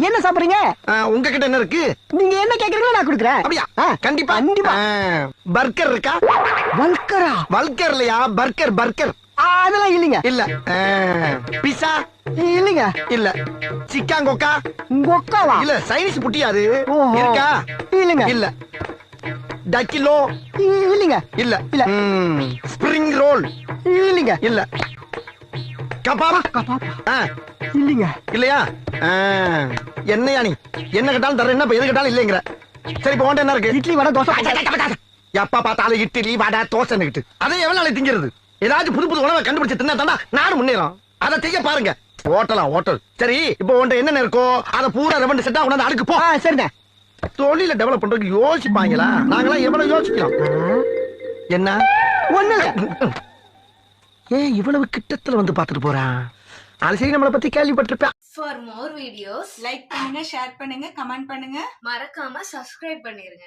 என்ன சாப்பிடுறீங்க? உங்ககிட்ட என்ன இருக்கு? நீங்க என்ன கேக்குறீங்களோ நான் கொடுக்குறேன். அப்படியா? கண்டிப்பா கண்டிப்பா. பர்கர் இருக்கா? வல்கரா? வல்கர் இல்லையா, பர்கர் பர்கர். அதெல்லாம் இல்லைங்க. இல்ல. பிஸா இல்லைங்க. இல்ல. சிக்காங்கோக்கா? கொக்காவா? இல்ல, சைனீஸ் புட்டியா அது? ஓஹோ. இருக்கா? இல்லைங்க. இல்ல. டக்கிலோ? இல்லைங்க. இல்ல. இல்ல. Spring roll? இல்லைங்க. இல்ல. கபாப்? கபாப்? இல்லைங்க. இல்லையா? என்னையா நீ என்ன கேட்டாலும் தர, என்ன எது கேட்டாலும் இல்லைங்கிற. சரி, இப்போ என்ன இருக்கு? இட்லி வடை தோசை. எப்ப பார்த்தாலும் இட்லி வடை தோசை. அதை எவ்வளவு நாளைக்கு திங்கிறது? ஏதாச்சும் புது புது உணவை கண்டுபிடிச்சு தின்னா தாண்டா நானும் முன்னேறும். அதை செய்ய பாருங்க. ஹோட்டல். சரி, இப்போ உன்ட்ட என்னென்ன இருக்கோ அதை பூரா ரெவண்டு செட்டா உணர்ந்து அடுக்கு போ. சரிண்ணே. தொழில டெவலப் பண்றதுக்கு யோசிப்பாங்களா? நாங்களாம் எவ்வளவு யோசிக்கிறோம். என்ன ஒண்ணு இவ்வளவு கிட்டத்துல வந்து பாத்துட்டு போறான். அது சரி, நம்மளை பத்தி கேள்விப்பட்டிருப்பேன். For more videos, லைக் பண்ணுங்க, ஷேர் பண்ணுங்க, கமெண்ட் பண்ணுங்க, மறக்காம subscribe பண்ணிருங்க.